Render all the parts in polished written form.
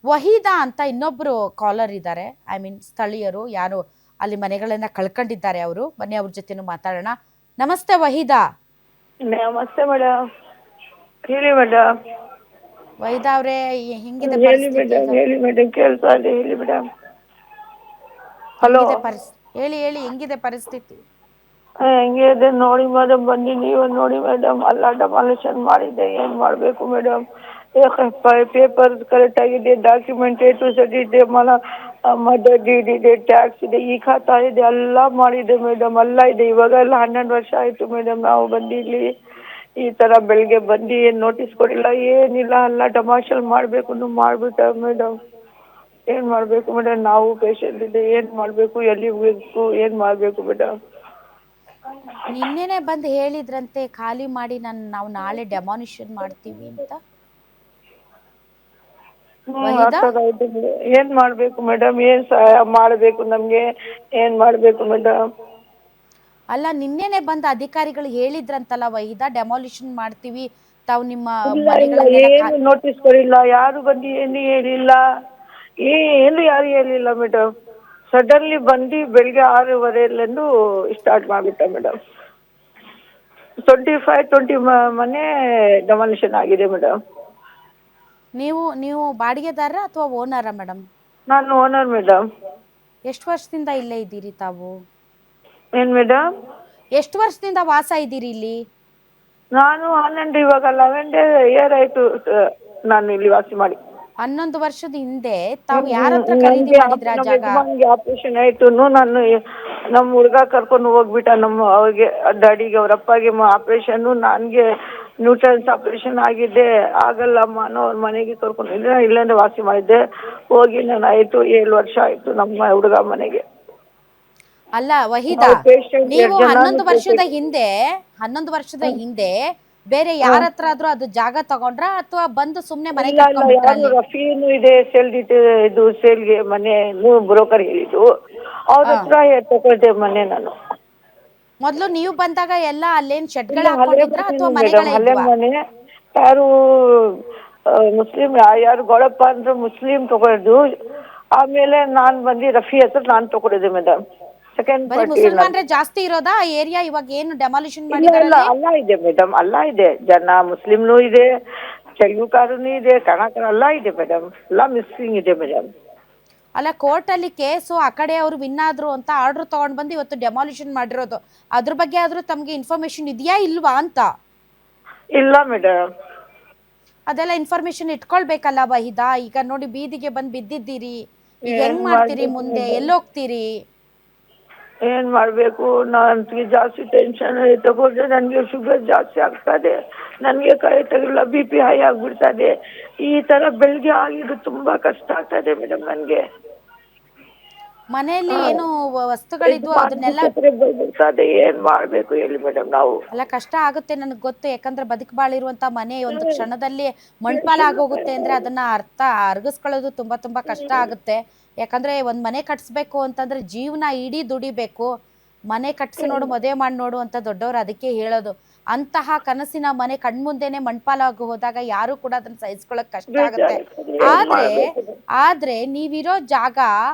ವಹೀದಾ ಅಂತ ಇನ್ನೊಬ್ರು ಕಾಲರ್ ಇದ್ದಾರೆ, ಐ ಮೀನ್ ಸ್ಥಳೀಯರು, ಯಾರು ಅಲ್ಲಿ ಮನೆಗಳನ್ನ ಕಳ್ಕೊಂಡಿದ್ದಾರೆ ಅವರು. ಬನ್ನಿ ಅವ್ರ ಜೊತೆನೂ ಮಾತಾಡೋಣ. ನಮಸ್ತೆ ವಹೀದಾ. ನಮಸ್ತೆ ಮೇಡಮ್, ಹೇಳಿ ಮೇಡಮ್. ವಹೀದಾ ಅವರೇ, ಹೆಂಗಿದೆ ಹೇಳಿ ಪರಿಸ್ಥಿತಿ ಮೇಡಮ್, ಈಗ? ಹೇಳಿ ಮೇಡಮ್, ಕೇಳ್ತಾ ಇದೆ, ಹೇಳಿ ಮೇಡಮ್. ಹಲೋ. ಹೆಂಗಿದೆ ಹೇಳಿ ಹೇಳಿ, ಹೆಂಗಿದೆ ಪರಿಸ್ಥಿತಿ? ಹೆಂಗೆ ಇದೆ ನೋಡಿ ಮೇಡಮ್, ಬನ್ನಿ ನೀವು ನೋಡಿ ಮೇಡಮ್. ಎಲ್ಲ ಡೆಮಾಲಿಷನ್ ಮಾಡಿದ್ದೆ, ಏನ್ ಮಾಡಬೇಕು ಮೇಡಮ್? ಪೇಪರ್ ಕರೆಕ್ಟ್ ಆಗಿದೆ, ಡಾಕ್ಯುಮೆಂಟ್ A to Z ಇದೆ, ಮದರ್ ಡೀಡ್ ಇದೆ, ಟ್ಯಾಕ್ಸ್ ಇದೆ, ಈ ಖಾತಾ ಇದೆ, ಎಲ್ಲ ಮಾಡಿದೆ ಮೇಡಮ್, ಎಲ್ಲ ಇದೆ. ಇವಾಗ ಎಲ್ಲ 12 ವರ್ಷ ಆಯ್ತು ಮೇಡಮ್ ನಾವು ಬಂದಿಲ್ಲಿ. ಈ ತರ ಬೆಳಿಗ್ಗೆ ಬಂದು ಏನ್ ನೋಟಿಸ್ ಕೊಡಿಲ್ಲ, ಏನಿಲ್ಲ, ಎಲ್ಲ ಡೆಮಾಲಿಷನ್ ಮಾಡ್ಬೇಕು ಮಾಡ್ಬಿಟ್ಟ ಮೇಡಮ್. ಏನ್ ಮಾಡ್ಬೇಕು ಮೇಡಮ್? ನಾವು ಪೇಷಂಟ್ ಇದೆ, ಏನ್ ಮಾಡ್ಬೇಕು, ಎಲ್ಲಿ ಹೋಗ್ಬೇಕು, ಏನ್ ಮಾಡ್ಬೇಕು ಮೇಡಮ್? ನಿನ್ನೆನೆ ಬಂದು ಹೇಳಿದ್ರಂತೆ ಖಾಲಿ ಮಾಡಿ, ನಾವು ನಾಳೆ ಡೆಮಾನಿಷನ್ ಮಾಡ್ತೀವಿ ಅಂತ. ವಹೀದಾ, ಏನ್ ಮಾಡ್ಬೇಕು ಮೇಡಮ್? ಏನ್ ಸಹಾಯ ಮಾಡ್ಬೇಕು ನಮ್ಗೆ? ಏನ್ ಮಾಡ್ಬೇಕು ಮೇಡಮ್? ಅಲ್ಲ, ನಿನ್ನೆನೆ ಬಂದ ಅಧಿಕಾರಿಗಳು ಹೇಳಿದ್ರಂತಲ್ಲ ವಹೀದಾ, ಡೆಮಾಲಿಷನ್ ಮಾಡ್ತೀವಿ, ತಾವು ನಿಮ್ಮ ಇಲ್ಲ ಇಲ್ಲ, ಮನೆಗಳನ್ನೆಲ್ಲ ಏನು ನೋಟಿಸ್ ಕೊಡಿಲ್ಲ, ಯಾರು ಬಂದು ಏನು ಹೇಳಿಲ್ಲ, ಏನು ಯಾರು ಹೇಳಿಲ್ಲ ಮೇಡಮ್. ಸಡನ್ಲಿ ಬಂದು ಬೆಳಿಗ್ಗೆ 6:15 ಸ್ಟಾರ್ಟ್ ಮಾಡ್ಬಿಟ್ಟ ಮೇಡಮ್. 20 ಮನೆ ಡೆಮಾಲಿಷನ್ ಆಗಿದೆ ಮೇಡಮ್. ನೀವು ಬಾಡಿಗೆದಾರ ಅಥವಾ ಓನರ ಮೇಡಮ್? ನಾನು ಓನರ್ ಮೇಡಮ್. ಎಷ್ಟು ವರ್ಷದಿಂದ ಇಲ್ಲೇ ಇದ್ದೀರಿ ತಾವು? ಏನ್ ಮೇಡಮ್? ಎಷ್ಟು ವರ್ಷದಿಂದ ವಾಸ ಇದ್ದೀರಿ ಇಲ್ಲಿ? ನಾನು ಇವಾಗ 11 ಇಯರ್ ಆಯ್ತು ನಾನು ಇಲ್ಲಿ ವಾಸ ಮಾಡಿ. 11 ವರ್ಷದ ಹಿಂದೆ ತಾವು ಯಾರ ಹತ್ರ ಖರೀದಿ ನನ್ಗೆ ಮಾಡಿದ್ರ ಆ ನಮ್ಮ ಜಾಗ? ಯಜಮಾನ್ಗೆ ಆಪರೇಷನ್ ಆಯ್ತು, ನಾನು ನಮ್ಮ ಹುಡುಗ ಕರ್ಕೊಂಡು ಹೋಗ್ಬಿಟ್ಟ. ಅವ್ರಿಗೆ ಡ್ಯಾಡಿಗೆ, ಅವ್ರ ಅಪ್ಪಗೆ ಆಪರೇಷನ್, ನನ್ಗೆ ನ್ಯೂಟ್ರನ್ಸ್ ಆಪರೇಷನ್ ಆಗಿದೆ, ಆಗಲ್ಲಮ್ಮ ಅನ್ನೋ ಅವ್ರ ಮನೆಗೆ ಕರ್ಕೊಂಡಿದ್ದೆ. ಇಲ್ಲಾಂದ್ರೆ ವಾಸಿ ಮಾಡಿದ್ದೆ. ಹೋಗಿ ನಾನು 7 ವರ್ಷ ಆಯ್ತು ನಮ್ಮ ಹುಡುಗ ಮನೆಗೆ. ಅಲ್ಲ ವಹೀದಾ, ನಾವು ಪೇಷಂಟ್ ನೀವು 2 ಜನಾನು 11 ವರ್ಷದ ಹಿಂದೆ ಬೇರೆ ಯಾರ ಹತ್ರ ಆದ್ರೂ ಅದು ಜಾಗ ತಗೊಂಡ್ರ ಅಥವಾ ಬಂದು ಸುಮ್ನೆ ಮನೆ ಇಲ್ಲ ಇಲ್ಲ, ಕಟ್ಕೊಂಡ್ಬಿಟ್ರ ಯಾರು ಅಲ್ಲಿ? ರಫೀನು ಇದೆ ಇದು ಸೇಲ್ಗೆ ಮನೆ ಬ್ರೋಕರ್ ಹೇಳಿದ್ದು, ಅವ್ರ ಹತ್ರ ತಗೊಳ್ದೆ ಮನೆ ನಾನು. ಮೊದ್ಲು ನೀವು ಬಂದಾಗ ಎಲ್ಲ ಅಲ್ಲೇನ್ ಶೆಡ್ಗಳ ಇಲ್ಲ, ಹಳೆ ಹಾಕೊಂಡಿದ್ರ ಅಥವಾ ಮನೆ ಮೇಡಮ್, ಮನೆಗಳೇ ಹಳೆ ಇದ್ವಾ? ಮನೆ. ಯಾರು ಮುಸ್ಲಿಂ, ಯಾರು ಗೌಡಪ್ಪ ಅಂದ್ರೆ ಮುಸ್ಲಿಂ ತಗೊಳ್ದು. ಆಮೇಲೆ ನಾನ್ ಬಂದು ರಫಿ ಹತ್ರ ನಾನು ತಗೊಂಡಿದ್ದೆ ಮೇಡಮ್, ಸೆಕೆಂಡ್ ಬರೀ ಪಾರ್ಟಿ ನಾನು. ಮುಸಲ್ಮಾನ್ರೆ ಜಾಸ್ತಿ ಇರೋದಾ ಆ ಏರಿಯಾ? ಇವಾಗ ಏನು ಡೆಮಾಲಿಷನ್ ಇಲ್ಲ ಇಲ್ಲ, ಮಾಡಿದಾರಲ್ಲಿ? ಅಲ್ಲ ಇದೆ ಮೇಡಮ್, ಅಲ್ಲ ಇದೆ ಜನ. ಮುಸ್ಲಿಮ್ನು ಇದೆ, ತೆಲುಗುಕಾರನು ಇದೆ, ಕನ್ನಡ ಎಲ್ಲ ಇದೆ ಮೇಡಮ್, ಎಲ್ಲ ಮಿಕ್ಸಿಂಗ್ ಇದೆ ಮೇಡಮ್. ಅಲ್ಲ, ಕೋರ್ಟಲ್ಲಿ ಕೇಸು ಆ ಕಡೆ ಅವರು ವಿನ್ ಆದ್ರು ಅಂತ ಆರ್ಡರ್ ತಗೊಂಡ್ ಬಂದು ಇವತ್ತು ಡೆಮಾಲಿಷನ್ ಮಾಡಿರೋದು. ಅದ್ರ ಬಗ್ಗೆ ಆದ್ರೂ ತಮ್ಗೆ ಇನ್ಫಾರ್ಮೇಶನ್ ಇದೆಯಾ ಇಲ್ವಾ ಅಂತ? ಇಲ್ಲ ಮೇಡಮ್. ಅದೆಲ್ಲ ಇನ್ಫಾರ್ಮೇಶನ್ ಇಟ್ಕೊಳ್ಬೇಕಲ್ಲ ವಹೀದಾ. ಈಗ ನೋಡಿ ಬೀದಿಗೆ ಬಂದು ಬಿದ್ದಿದ್ದೀರಿ, ಈಗ ಏನ್ ಹೆಂಗ್ ಮಾಡ್ತೀರಿ ಮಾಡ್ಬೇಕು ಮುಂದೆ? ಮೇಡಮ್? ಎಲ್ಲೋಗ್ತೀರಿ? ಏನ್ ಮಾಡ್ಬೇಕು? ನನಗೆ ಜಾಸ್ತಿ ಟೆನ್ಷನ್ ತಗೊಂಡ್ರೆ ನನಗೆ ಶುಗರ್ ಜಾಸ್ತಿ ಆಗ್ತದೆ, ನನಗೆ ಕರೆಕ್ಟಾಗಿಲ್ಲ, BP ಹೈ ಆಗ್ಬಿಡ್ತದೆ. ಈ ತರ ಬೆಳಿಗ್ಗೆ ಆಗಿದ್ದು ತುಂಬಾ ಕಷ್ಟ ಆಗ್ತದೆ ಮೇಡಮ್ ನನಗೆ. ಮನೆಯಲ್ಲಿ ಏನು ವಸ್ತುಗಳಿದ್ವು ಅದನ್ನೆಲ್ಲ? ಏನ್ ಮಾಡ್ಬೇಕು ಹೇಳಿ ಮೇಡಮ್ ನಾವು? ಅಲ್ಲ, ಕಷ್ಟ ಆಗುತ್ತೆ, ನನಗೆ ಗೊತ್ತು. ಯಾಕಂದ್ರೆ ಬದುಕಬಾಳಿರುವಂತ ಮನೆ ಒಂದು ಕ್ಷಣದಲ್ಲಿ ಮಣ್ಪಾಲ ಆಗೋಗುತ್ತೆ ಅಂದ್ರೆ ಅದನ್ನ ಅರ್ಗಿಸ್ಕೊಳ್ಳೋದು ತುಂಬಾ ತುಂಬಾ ಕಷ್ಟ ಆಗುತ್ತೆ. ಯಾಕಂದ್ರೆ ಒಂದ್ ಮನೆ ಕಟ್ಸ್ಬೇಕು ಅಂತಂದ್ರೆ ಜೀವನ ಇಡೀ ದುಡಿಬೇಕು. ಮನೆ ಕಟ್ಸಿ ನೋಡು, ಮದುವೆ ಮಾಡಿ ನೋಡು ಅಂತ ದೊಡ್ಡವರು ಅದಕ್ಕೆ ಹೇಳೋದು. ಅಂತಹ ಕನಸಿನ ಮನೆ ಕಣ್ಮುಂದೆನೆ ಮಣ್ಪಾಲಾಗಿ ಹೋದಾಗ ಯಾರು ಕೂಡ ಅದನ್ನ ಸಹಿಸ್ಕೊಳ್ಳೋಕೆ ಕಷ್ಟ ಆಗುತ್ತೆ. ಬೇಜಾರಾಗ್ತದೆ, ಏನ್ ಆದ್ರೆ ಮಾಡ್ಬೇಕು? ಆದ್ರೆ ನೀವಿರೋ ಜಾಗ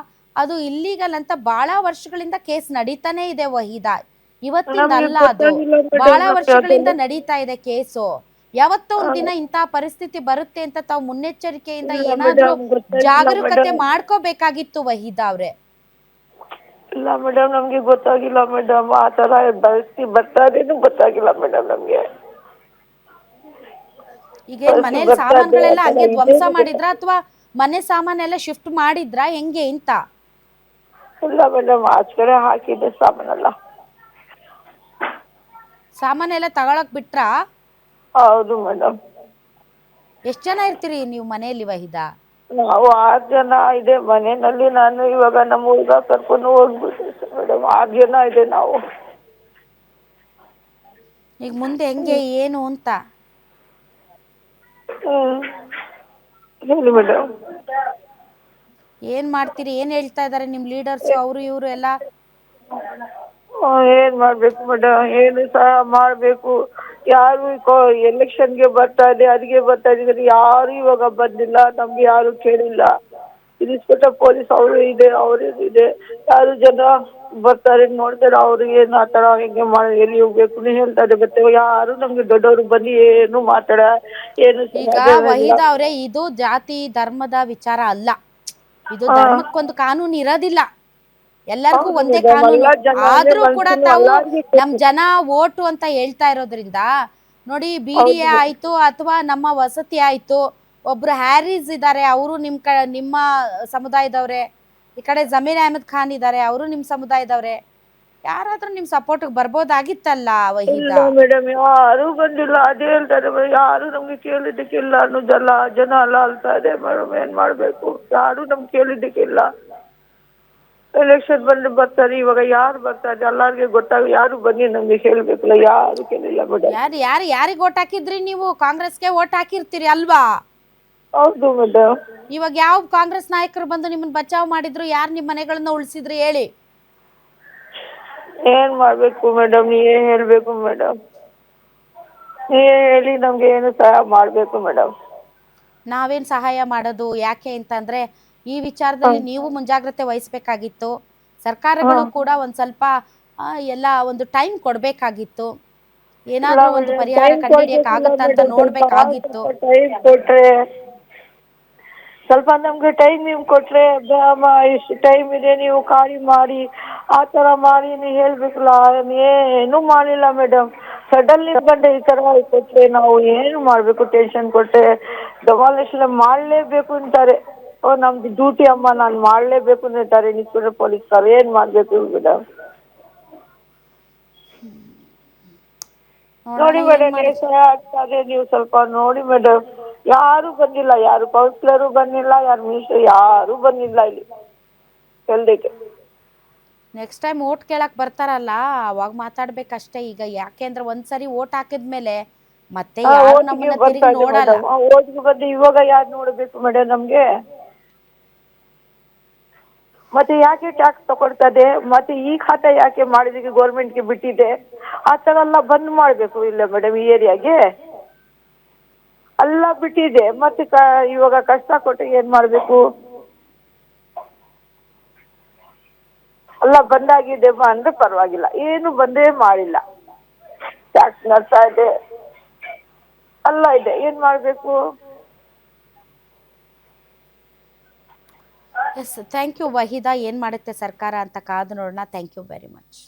ಅದು ಇಲ್ಲೀಗಲ್ ಅಂತ ಬಹಳ ವರ್ಷಗಳಿಂದ ಕೇಸ್ ನಡೀತಾನೆ ಇದೆ ವಹೀದಾ. ಇವತ್ತಿಂದ ನಮ್ಗೆ ಅಲ್ಲ, ಅದು ಗೊತ್ತಾಗಿಲ್ಲ ಬಹಳ ಮೇಡಮ್, ನಮ್ಗೆ ವರ್ಷಗಳಿಂದ ಅದೆಲ್ಲ. ನಡೀತಾ ಇದೆ ಕೇಸು. ಯಾವತ್ತೋ ಒಂದ್ ದಿನ ಇಂತಹ ಪರಿಸ್ಥಿತಿ ಬರುತ್ತೆ ಅಂತ ತಾವು ಮುನ್ನೆಚ್ಚರಿಕೆಯಿಂದ ಇಲ್ಲ ಏನಾದ್ರೂ ಮೇಡಮ್, ಗೊತ್ತಾಗಿಲ್ಲ ಜಾಗರೂಕತೆ ಮೇಡಮ್. ಮಾಡ್ಕೋಬೇಕಾಗಿತ್ತು ವಹೀದಾ ಅವ್ರೆ. ಇಲ್ಲ ಮೇಡಮ್, ನಮ್ಗೆ ಗೊತ್ತಾಗಿಲ್ಲ ಮೇಡಮ್. ಆ ತರ ಪರಿಸ್ಥಿತಿ ಬರ್ತಾದೇನು ಗೊತ್ತಾಗಿಲ್ಲ ಮೇಡಮ್ ನಮ್ಗೆ. ಈಗೇನ್ ಪರಿಸ್ಥಿತಿ ಮನೇಲಿ ಬರ್ತದೆ ಆ ಸಾಮಾನುಗಳೆಲ್ಲ ತರ ಹಂಗೆ ಧ್ವಂಸ ಇದೇನು ಮಾಡಿದ್ರ ಗೊತ್ತಾಗಿಲ್ಲ. ಅಥವಾ ಮನೆ ಸಾಮಾನೆಲ್ಲ ಶಿಫ್ಟ್ ಮಾಡಿದ್ರ ಹೆಂಗೆ ಅಂತ? ಇಲ್ಲ ಮೇಡಮ್, ಆಚ ಕಡೆ ಹಾಕಿದ್ದೆ ಸಾಮಾನೆಲ್ಲ. ಸಾಮಾನೆಲ್ಲ ತಗೊಳಕ್ ಬಿಟ್ರಾ? ಹೌದು ಮೇಡಮ್. ಎಷ್ಟ್ ಜನ ಇರ್ತೀರಿ ನೀವು ಮನೆಯಲ್ಲಿ ವಹೀದಾ? ನಾವು 6 ಜನ ಇದೆ ಮನೆಯಲ್ಲಿ. ನಾನು ಇವಾಗ ನಮ್ಮ ಹುಡುಗ ಕರ್ಕೊಂಡು ಹೋಗ್ಬಿಟ್ಟೆ ಮೇಡಮ್. 6 ಜನ ಇದೆ ನಾವು. ಈಗ ಮುಂದೆ ಹೆಂಗೆ ಏನು ಅಂತ? ಹೇಳಿ ಮೇಡಮ್. ಏನ್ ಮಾಡ್ತೀರಿ? ಏನ್ ಹೇಳ್ತಾ ಇದಾರೆ ನಿಮ್ ಲೀಡರ್ಸು, ಅವರು ಇವರು ಎಲ್ಲ? ಏನ್ ಮಾಡ್ಬೇಕು ಮೇಡಮ್, ಏನು ಸಹ ಮಾಡ್ಬೇಕು. ಯಾರು ಎಲೆಕ್ಷನ್ಗೆ ಬರ್ತಾ ಇದೆ, ಅದಕ್ಕೆ ಬರ್ತಾ ಇದೆ, ಯಾರು ಇವಾಗ ಬಂದಿಲ್ಲ, ನಮ್ಗೆ ಯಾರು ಕೇಳಿಲ್ಲ. ಇನ್ಸ್ಪೆಕ್ಟರ್ ಪೊಲೀಸ್ ಅವರು ಇದೆ, ಇದೆ, ಯಾರು ಜನ ಬರ್ತಾರೆ ನೋಡ್ತಾರೆ, ಅವ್ರಿಗೆ ಏನ್ ಆತರ ಹೆಂಗೆ ಮಾಡಿ ಎಲ್ಲಿ ಹೋಗ್ಬೇಕು ಹೇಳ್ತಾರೆ. ಮತ್ತೆ ಯಾರು ನಮ್ಗೆ ದೊಡ್ಡವರು ಬಂದು ಏನು ಮಾತಾಡ, ಏನು ಈಗ ಸಮಾಧಾನ ಇಲ್ಲ. ವಹೀದಾ ಅವರೇ, ಇದು ಜಾತಿ ಧರ್ಮದ ವಿಚಾರ ಅಲ್ಲ. ಇದು ಹಾ, ಧರ್ಮಕ್ಕೊಂದು ಕಾನೂನು ಇರೋದಿಲ್ಲ, ಎಲ್ಲರಿಗೂ ಹೌದು ಒಂದೇ ಮೇಡಮ್. ಕಾನೂನು. ಎಲ್ಲ ಜನ ಅಂದ್ರೆ ಆದ್ರೂ ಕೂಡ ಮನ್ಸನ್ನು ತಾವು ಎಲ್ಲಾರ್ಗೂ ನಮ್ ಕೊಟ್ಟು. ಜನ ಓಟು ಅಂತ ಹೇಳ್ತಾ ಇರೋದ್ರಿಂದ ನೋಡಿ, ಬಿ ಡಿ ಹೌದು ಎ ಆಯ್ತು ಅಥವಾ ನಮ್ಮ ವಸತಿ ಆಯ್ತು, ಒಬ್ರು ಹ್ಯಾರಿಸ್ ಇದ್ದಾರೆ, ಅವರು ನಿಮ್ಮ ಸಮುದಾಯದವ್ರೆ. ಈ ಕಡೆ ಜಮೀರ್ ಅಹಮದ್ ಖಾನ್ ಇದ್ದಾರೆ, ಅವರು ನಿಮ್ಮ ಸಮುದಾಯದವ್ರೆ. ಯಾರಾದ್ರೂ ನಿಮ್ ಸಪೋರ್ಟ್ ಬರ್ಬೋದಾಗಿತ್ತಲ್ಲ ಇಲ್ಲ ವಹೀದಾ. ಮೇಡಮ್, ಯಾರು ಬಂದಿಲ್ಲ. ಅದೇ ಹೇಳ್ತಾರೆ ಮೇಡಮ್, ಯಾರು ನಮ್ಗೆ ಕೇಳಿದ್ದಕ್ಕಿಲ್ಲ ಅನ್ನೋದಲ್ಲ. ಜನ ಎಲ್ಲ ಅಳ್ತಾ ಇದೆ ಮೇಡಮ್, ಏನ್ ಮಾಡ್ಬೇಕು, ಯಾರು ನಮ್ಗೆ ಕೇಳಿದ್ದಕ್ಕಿಲ್ಲ. ಎಲೆಕ್ಷನ್ ಬರ್ತಾರೆ, ಇವಾಗ ಯಾರು ಬರ್ತಾರೆ ಎಲ್ಲಾರ್ಗೆ ಗೊತ್ತಾಗ, ಯಾರು ಬನ್ನಿ ನಮ್ಗೆ ಹೇಳ್ಬೇಕಲ್ಲ, ಯಾರು ಕೇಳಿಲ್ಲ ಮೇಡಮ್. ಯಾರಿಗೆ ಓಟ್ ಹಾಕಿದ್ರಿ ನೀವು? ಕಾಂಗ್ರೆಸ್ಗೆ ಓಟ್ ಹಾಕಿರ್ತೀರಿ ಅಲ್ವಾ? ಹೌದು ಮೇಡಮ್. ಇವಾಗ ಯಾವ ಕಾಂಗ್ರೆಸ್ ನಾಯಕರು ಬಂದು ನಿಮ್ಮನ್ನ ಬಚಾವ್ ಮಾಡಿದ್ರು? ಯಾರು ನಿಮ್ಮ ಮನೆಗಳನ್ನ ಉಳಿಸಿದ್ರು ಹೇಳಿ? ಏನ್ ಮಾಡ್ಬೇಕು ಮೇಡಮ್, ನೀವೇ ಹೇಳ್ಬೇಕು ಮೇಡಮ್. ನೀವೇ ಹೇಳಿ, ನಮ್ಗೆ ಏನು ಸಹಾಯ ಮಾಡ್ಬೇಕು ಮೇಡಮ್. ನಾವೇನ್ ಸಹಾಯ ಮಾಡೋದು? ಯಾಕೆ ಅಂತಂದ್ರೆ ಈ ವಿಚಾರದಲ್ಲಿ ನೀವು ಮುಂಜಾಗ್ರತೆ ವಹಿಸ್ಬೇಕಾಗಿತ್ತು. ಸರ್ಕಾರಗಳು ಹಾಂ. ಕೂಡ ಒಂದ್ ಸ್ವಲ್ಪ ಎಲ್ಲ ಒಂದು ಟೈಮ್ ಕೊಡ್ಬೇಕಾಗಿತ್ತು. ಇಲ್ಲ ಏನಾದ್ರೂ ಒಂದು ಮೇಡಮ್, ಪರಿಹಾರ ಟೈಮ್ ಕಂಡುಹಿಡಿಯಕ್ ಕೊಡ್ಬೇಕಿಲ್ಲ ಆಗುತ್ತಾ ಅಂತ ಮೇಡಮ್. ನೋಡ್ಬೇಕಾಗಿತ್ತು. ಸ್ವಲ್ಪ ಟೈಮ್ ಕೊಟ್ರೆ, ಸ್ವಲ್ಪ ನಮ್ಗೆ ಟೈಮ್ ನೀವು ಕೊಟ್ರೆ, ಇಷ್ಟು ಟೈಮ್ ಇದೆ, ನೀವು ಖಾಲಿ ಮಾಡಿ, ಆ ಥರ ಮಾಡಿ ನೀವು ಹೇಳ್ಬೇಕಲ್ಲ. ಏನು ಮಾಡಿಲ್ಲ ಮೇಡಮ್. ಸಡನ್ಲಿ ಬಂದು ಈ ಥರ ಕೊಟ್ಟರೆ ನಾವು ಏನು ಮಾಡಬೇಕು? ಟೆನ್ಷನ್ ಕೊಟ್ಟರೆ ಡೆಮಾಲಿಷನ್ ಮಾಡಲೇಬೇಕು ಅಂತಾರೆ. ನಮ್ದು ಡ್ಯೂಟಿ ಅಮ್ಮ, ನಾನು ಮಾಡಲೇಬೇಕು ಅಂತಾರೆ ಇನ್ಸ್ಪೆಕ್ಟರ್ ಪೊಲೀಸ್ನವ್ರು. ಏನು ಮಾಡಬೇಕು ಮೇಡಮ್? ನೋಡೋಣ ನೋಡಿ ಏನ್ ಮೇಡಮ್, ಮಾಡೋದು. ಬೇಸರ ಆಗ್ತದೆ, ನೀವು ಸ್ವಲ್ಪ ನೋಡಿ ಮೇಡಮ್. ಯಾರು ಬಂದಿಲ್ಲ, ಯಾರು ಕೌನ್ಸಿಲರು ಬಂದಿಲ್ಲ, ಯಾರು ಮಿನಿಸ್ಟರ್ ಯಾರು ಬಂದಿಲ್ಲ ಇಲ್ಲಿ ಎಲ್ದಕ್ಕೆ. ನೆಕ್ಸ್ಟ್ ಟೈಮ್ ಓಟ್ ಕೇಳಕ್ ಬರ್ತಾರಲ್ಲ, ಅವಾಗ ಮಾತಾಡ್ಬೇಕಷ್ಟೇ. ಈಗ ಯಾಕೆಂದ್ರೆ ಒಂದ್ಸರಿ ಓಟ್ ಹಾಕಿದ್ಮೇಲೆ ಮತ್ತೆ ಯಾರು ಓಟಿಗೆ ನಮ್ಮನ್ನ ಬರ್ತಾ ತಿರುಗಿ ಇದೆ ನೋಡಲ್ಲ. ಮೇಡಮ್. ಓಟಿಗೆ ಬಂದು ಇವಾಗ ಯಾರು ನೋಡಬೇಕು ಮೇಡಮ್ ನಮ್ಗೆ? ಮತ್ತೆ ಯಾಕೆ ಟ್ಯಾಕ್ಸ್ ತಗೊಳ್ತದೆ? ಮತ್ತೆ ಈ ಖಾತೆ ಯಾಕೆ ಮಾಡಿದಕ್ಕೆ ಗೌರ್ಮೆಂಟ್ಗೆ ಬಿಟ್ಟಿದೆ? ಆ ಥರ ಎಲ್ಲ ಬಂದ್ ಮಾಡಬೇಕು ಇಲ್ಲ ಮೇಡಮ್ ಈ ಏರಿಯಾಗೆ? ಎಲ್ಲ ಬಿಟ್ಟಿದೆ, ಮತ್ತೆ ಇವಾಗ ಕಷ್ಟ ಕೊಟ್ಟು ಏನು ಮಾಡಬೇಕು? ಎಲ್ಲ ಬಂದಾಗಿದೆ ಅಂದ್ರೆ ಪರವಾಗಿಲ್ಲ, ಏನು ಬಂದೇ ಮಾಡಿಲ್ಲ. ಟ್ಯಾಕ್ಸ್ ನಡ್ತಾ ಇದೆ, ಎಲ್ಲ ಇದೆ, ಏನು ಮಾಡಬೇಕು? Yes, thank you Waheeda. ಏನು ಮಾಡುತ್ತೆ ಸರ್ಕಾರ ಅಂತ ಕಾದು ನೋಡೋಣ. Thank you very much.